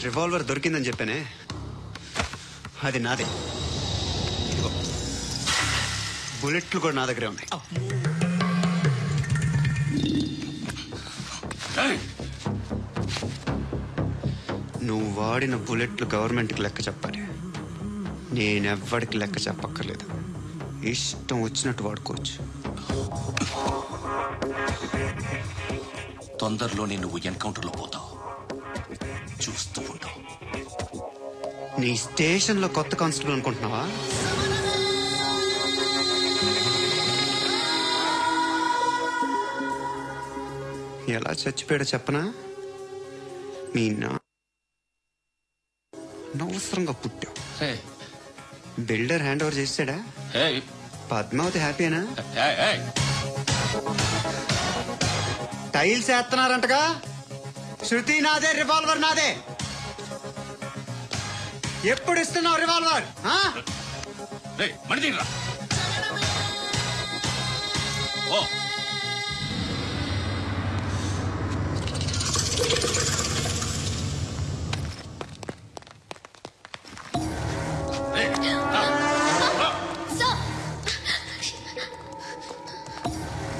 Revolver దొరికిందని చెప్పానే, అది నాదే. బుల్లెట్లు కూడా నా దగ్గరే ఉన్నాయి. నువ్వు వాడిన బుల్లెట్లు గవర్నమెంట్కి లెక్క చెప్పాలి. నేనెవ్వడికి లెక్క చెప్పక్కర్లేదు. ఇష్టం వచ్చినట్టు వాడుకోవచ్చు. తొందరలోనే నువ్వు ఎన్కౌంటర్లో పోతావు, చూస్తూ ఉంటావు. నీ స్టేషన్లో కొత్త కానిస్టేబుల్ అనుకుంటున్నావా? ఎలా చచ్చిపోయాడో చెప్పనా? మీ అనవసరంగా పుట్టావు. బిల్డర్ హ్యాండ్ ఓవర్ చేసాడా? పద్మావతి హ్యాపీనా? టైల్స్ వేస్తున్నారంటగా. శృతి నాదే, రివాల్వర్ నాదే. ఎప్పుడు ఇస్తున్నావు రివాల్వర్?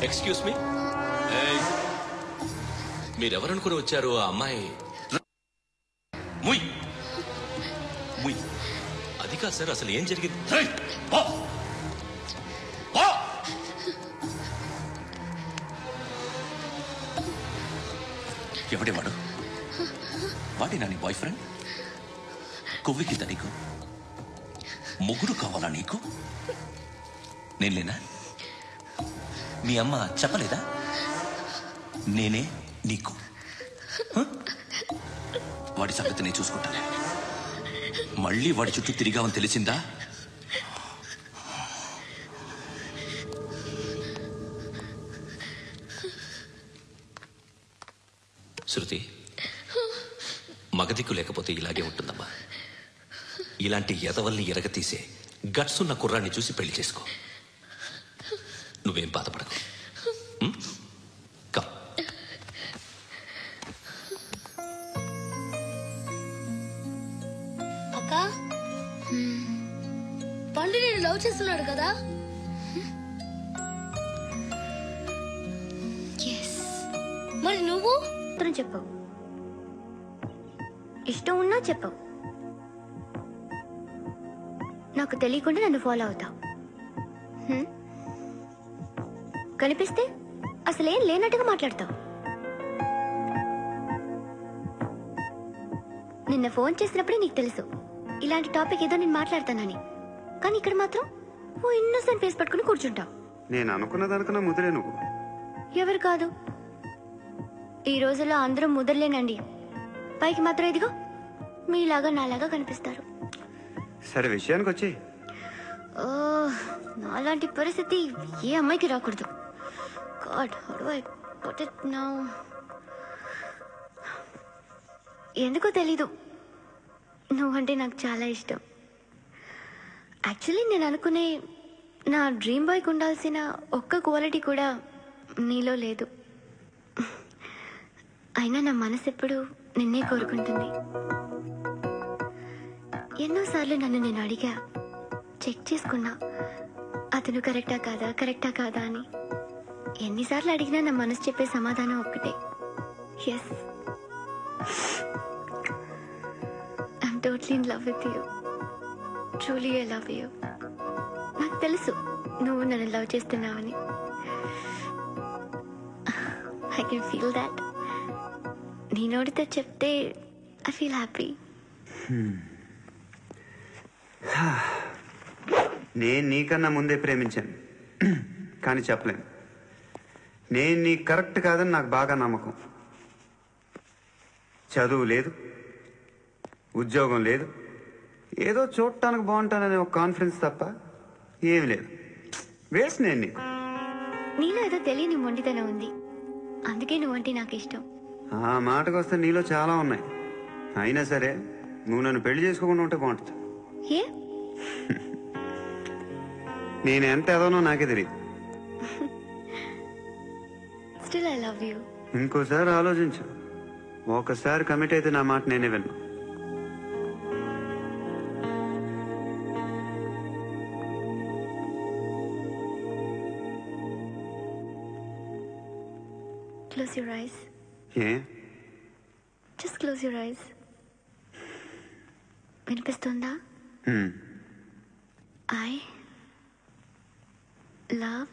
ఎక్స్క్యూజ్ మీ, మీరెవరనుకుని వచ్చారు? ఆ అమ్మాయి అది కాదు సార్, అసలు ఏం జరిగింది? ఎవడేవాడు? వాడినా నీ బాయ్ ఫ్రెండ్? కొవ్వికిందా నీకు? ముగ్గురు కావాలా నీకు? నేను లేనా? మీ అమ్మ చెప్పలేదా నేనే నీకు? వాడి సంగతి నేను చూసుకుంటాను. మళ్ళీ వాడి చుట్టూ తిరిగావని తెలిసిందా? శృతి, మగదిక్కు లేకపోతే ఇలాగే ఉంటుందమ్మా. ఇలాంటి ఎదవల్ని ఎరగతీసే గట్స్ ఉన్న కుర్రాన్ని చూసి పెళ్లి చేసుకో. నువ్వేం బాధపడకు. అక్క, పండు నేను లవ్ చేస్తున్నాడు కదా? మరి నువ్వు చెప్పవు. ఇష్టం ఉన్నా చెప్పవు. నాకు తెలియకుండా నన్ను ఫాలో అవుతావు. కనిపిస్తే అసలేం లేనట్టుగా మాట్లాడతావు. నిన్న ఫోన్ చేసినప్పుడే నీకు తెలుసు ఇలాంటి టాపిక్ ఏదో నేను మాట్లాడతానని. కానీ ఇక్కడ మాత్రం ఓ ఇన్నోసెంట్ ఫేస్ పట్టుకుని కూర్చుంటావు. నేను అనుకున్నదనుకున్నా ముదిరే నువ్వు. ఎవరు కాదు, ఈ రోజుల్లో అందరూ ముదరలేనండి. పైకి మాత్రం ఇదిగో మీలాగా నాలాగా కనిపిస్తారు. సరే విషయానికి వచ్చి, నాలాంటి పరిస్థితి ఏ అమ్మాయికి రాకూడదు. God, how do I put it now? ఎందుకో తెలీదు, నువ్వంటే నాకు చాలా ఇష్టం. యాక్చువల్లీ నేను అనుకునే నా డ్రీమ్ బాయ్కి ఉండాల్సిన ఒక్క క్వాలిటీ కూడా నీలో లేదు. అయినా నా మనసు ఎప్పుడు నిన్నే కోరుకుంటుంది. ఎన్నోసార్లు నన్ను నేను అడిగా, చెక్ చేసుకున్నా అతను కరెక్టా కాదా అని. ఎన్నిసార్లు అడిగినా నా మనసు చెప్పే సమాధానం ఒక్కటే, yes, I'm totally in love with you. Truly I love you. నాకు తెలుసు నువ్వు నన్ను లవ్ చేస్తున్నావని. I can feel that. నీ నోటితో చెప్తే ఐ ఫీల్ హ్యాపీ. నేను నీకన్నా ముందే ప్రేమించాను, కానీ చెప్పలేను. నేను నీకు కరెక్ట్ కాదని నాకు బాగా నమ్మకం. చదువు లేదు, ఉద్యోగం లేదు, ఏదో చూడటానికి బాగుంటాననే ఒక కాన్ఫిడెన్స్ తప్ప ఏమి లేదు. వేస్ట్ నేను నీకు. నీలో ఏదో తెలియని మొండితనం ఉంది, అందుకే నువ్వంటే నాకు ఇష్టం. ఆ మాటకు వస్తే నీలో చాలా ఉన్నాయి. అయినా సరే నువ్వు నన్ను పెళ్లి చేసుకోకుండా ఉంటే బాగుంటుంది. ఏ? నేను ఎంత ఎదవనో నాకే తెలియదు. Still I love you. ఇంకోసారి ఆలోచించు. ఒకసారి కమిట్ అయితే నా మాట నేనే విన్నా. close your eyes. A Just close your eyes. వినిపిస్తుందా? I love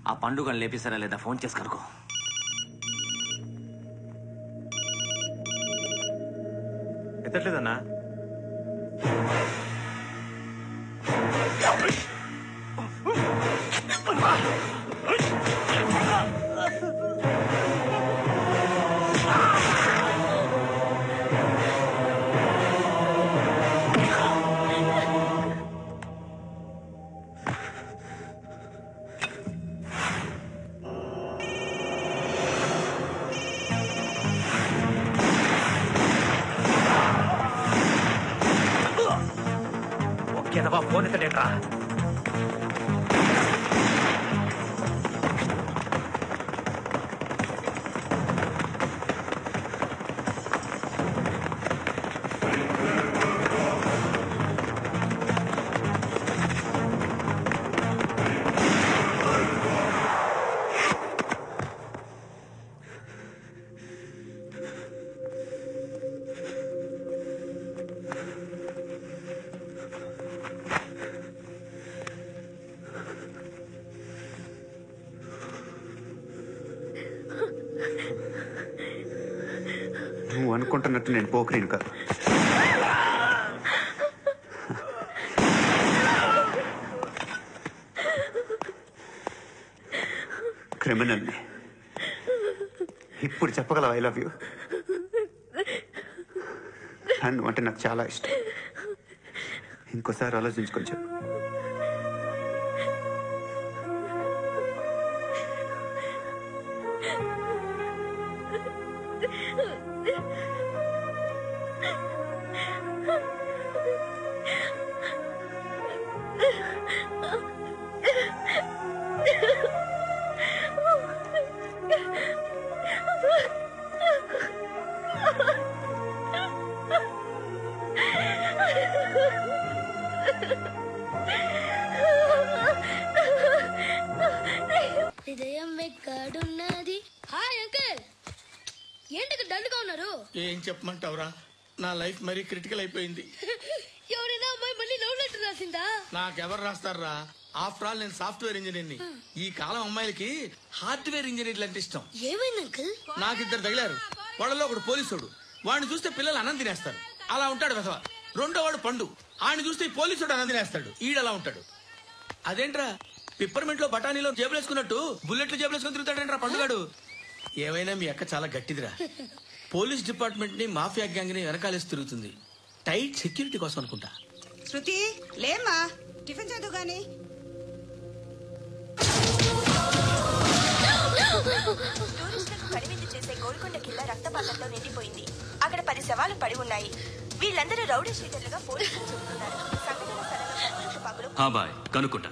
ఆ పండుగను లేపిస్తారా లేదా ఫోన్ చేసి కనుకో. ఎత్తట్లేదన్నా. ఫోన్ ఎత్తడేట్రా. నువ్వు అనుకుంటున్నట్టు నేను పోకరీని కాదు. క్రిమినల్ని. ఇప్పుడు చెప్పగలవు ఐ లవ్ యూ. నన్ను అంటే నాకు చాలా ఇష్టం. ఇంకోసారి ఆలోచించుకొని చెప్పు. హృదయం ఎక్కడున్నది? హాయ్ అంకుల్, ఏంటి దండుగా ఉన్నారు? ఏం చెప్పమంటావురా, నా లైఫ్ మరీ క్రిటికల్ అయిపోయింది. ఎవరైనా అమ్మాయి మళ్ళీ లవ్ లెటర్ రాసిందా? నాకెవరు రాస్తారా? ఆఫ్టర్ ఆల్ నేను సాఫ్ట్వేర్ ఇంజనీర్ని. ఈ కాలం అమ్మాయిలకి హార్డ్వేర్ ఇంజనీర్లు అంటే ఇష్టం. ఏమైంది అంకుల్? నాకు ఇద్దరు తగిలారు. వాళ్ళలో ఒకడు పోలీసుడు. వాడిని చూస్తే పిల్లలు అన్నం తినేస్తారు, అలా ఉంటాడు వెధవ. రెండో వాడు పండు. ఆయన చూస్తే ఈ పోలీసుడు అన్నం తినేస్తాడు, ఈడలా ఉంటాడు. అదేంట్రా పిప్పర్మెంట్ లో బఠానీలో జేబులేసుకున్నట్టు బుల్లెట్లు జేబులేసుకుని తిరుగుతాడేంట్రా పండుగాడు. ఏమైనా మీ అక్క చాలా గట్టిదిరా. పోలీస్ డిపార్ట్మెంట్ ని మాఫియా గ్యాంగ్ ని వెనకాలేసి తిరుగుతుంది. టైట్ సెక్యూరిటీ కోసం అనుకుంటా. శృతి లేమ్మా, టిఫిన్ చదువు గాని. కనువిందు చేసే గోల్కొండ కిల్లా రక్తపాతంతో నిండిపోయింది. అక్కడ 10 శవాలు పడి ఉన్నాయి. వీళ్ళందరూ రౌడీ షీటర్లుగా పోలీసులు చెబుతున్నారు. బాయ్ కనుక్కుంటా.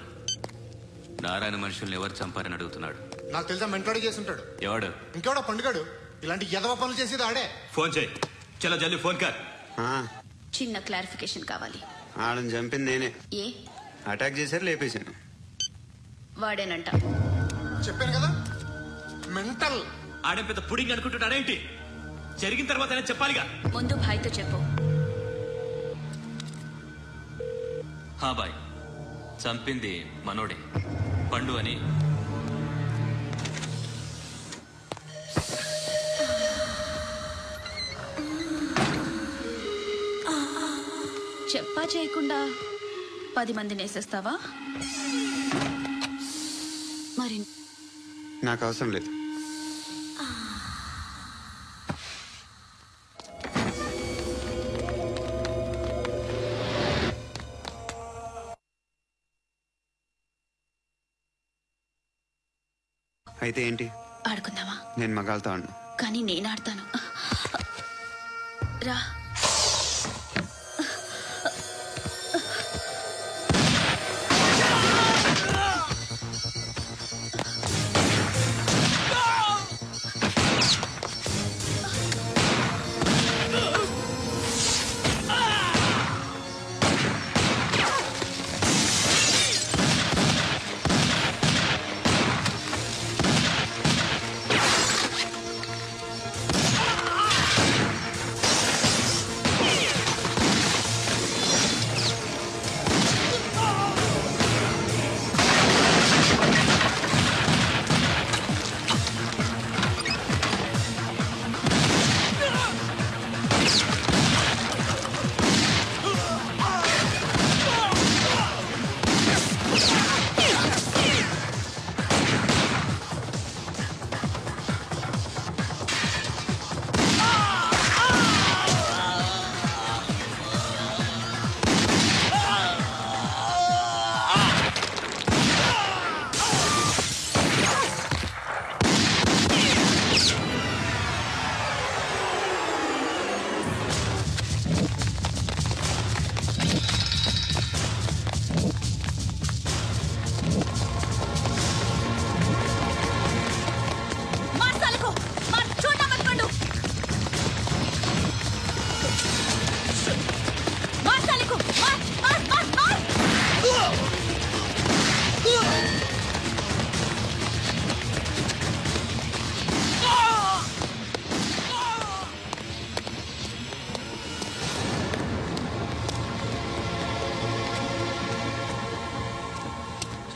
నారాయణ మనుషుల్ని ఎవరు చంపారని అడుగుతున్నాడు. నాకు తెలుసా మెంటోడి చేసి ఉంటాడు. ఎవడు? ఇంకెవడో పండుగాడు. ఇలాంటి ఎదవ పనులు చేసేది ఆడే. ఫోన్ చేయి. చలో జల్దీ ఫోన్ కర్. చిన్న క్లారిఫికేషన్ కావాలి. ఆడని చంపింది నేనే. ఏ అటాక్ చేశారు, లేపేశాను. వాడేనంట. చెప్పాను కదా మెంటల్. ఆడే పెద్ద పుడింగ్ అనుకుంటున్నాడేంటి? జరిగిన తర్వాత చెప్పాలిగా. ముందు భాయ్తో చెప్పు. హా బాయ్, చంపింది మనోడే, పండు అని. చెప్పా చేయకుండా 10 మందిని వేసేస్తావా? మరి నాకు అవసరం లేదు. అయితే ఏంటి? ఆడుకుందామా? నేను మగాళ్ళతో ఆడను. కానీ నేను ఆడతాను. రా.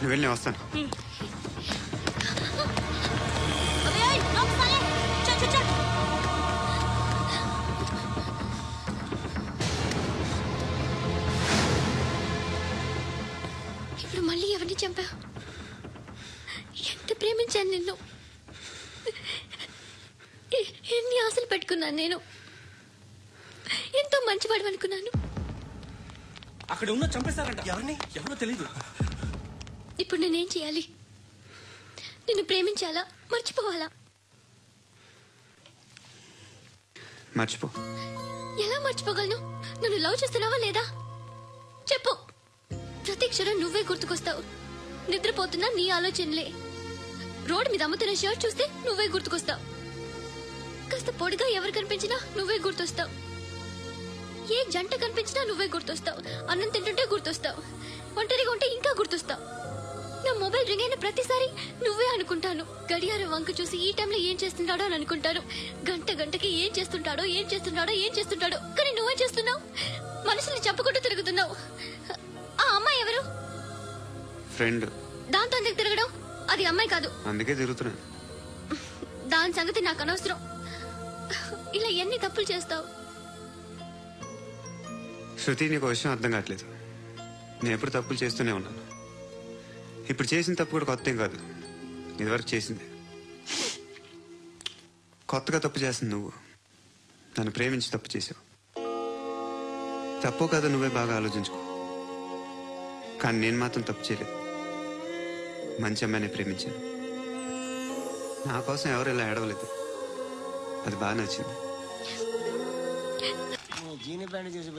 నువ్వు వెళ్ళి వస్తాను. ఇప్పుడు మళ్ళీ ఎవరిని చంపా? ఎంత ప్రేమించాను నిన్ను, ఎన్ని ఆశలు పెట్టుకున్నాను నేను. ఎంతో మంచివాడు అనుకున్నాను. అక్కడ ఉన్న చంపేస్తారంట. ఎవరిని? ఎవరో తెలీదు. ఇప్పుడు నేనేం చేయాలి? నిన్ను ప్రేమించాలా, మర్చిపోవాలా? మర్చిపో. ఎలా మర్చిపోగలను? నన్ను లవ్ చేస్తున్నావా లేదా చెప్పు. ప్రతి క్షణం నువ్వే గుర్తుకొస్తావు. నిద్రపోతున్నా నీ ఆలోచనలే. రోడ్డు మీద అమ్ముతున్న షర్ట్ చూస్తే నువ్వే గుర్తుకొస్తావు. కాస్త పొడిగా ఎవరు కనిపించినా నువ్వే గుర్తొస్తావు. ఏ జంట కనిపించినా నువ్వే గుర్తొస్తావు. అన్నం తింటుంటే గుర్తొస్తావు. ఒంటరిగా ఉంటే ఇంకా గుర్తొస్తావు. నా మొబైల్ రింగ్ అయిన ప్రతిసారి నువ్వే అనుకుంటాను. గడియారం వంక చూసి ఈ టైంలో ఏం చేస్తుంటాడో అని అనుకుంటాను. గంటకి ఏం చేస్తుంటాడో కానీ నువ్వేం చేస్తున్నావు? మనసుని చంపుకుంటూ తిరుగుతున్నావు. ఆ అమ్మాయి ఎవరు? ఫ్రెండ్. దాంతో ఎందుకు తిరగడం? అది అమ్మాయి కాదు. అందుకే తిరుగుతున్నా. దాని సంగతి నాకు అనవసరం. ఇలా ఎన్ని తప్పులు చేస్తావు? శృతి, నీకు విషయం అర్థం కావట్లేదు. నేను ఎప్పుడు తప్పులు చేస్తూనే ఉన్నాను. ఇప్పుడు చేసిన తప్పు కూడా కొత్త ఏం కాదు, ఇదివరకు చేసింది. కొత్తగా తప్పు చేస్తుంది నువ్వు. నన్ను ప్రేమించి తప్పు చేసావు. తప్పో కాదో నువ్వే బాగా ఆలోచించుకో. కానీ నేను మాత్రం తప్పు చేయలేదు. మంచి అమ్మాయిని ప్రేమించాను. నా కోసం ఎవరు ఇలా ఏడవలేదు. అది బాగా నచ్చింది.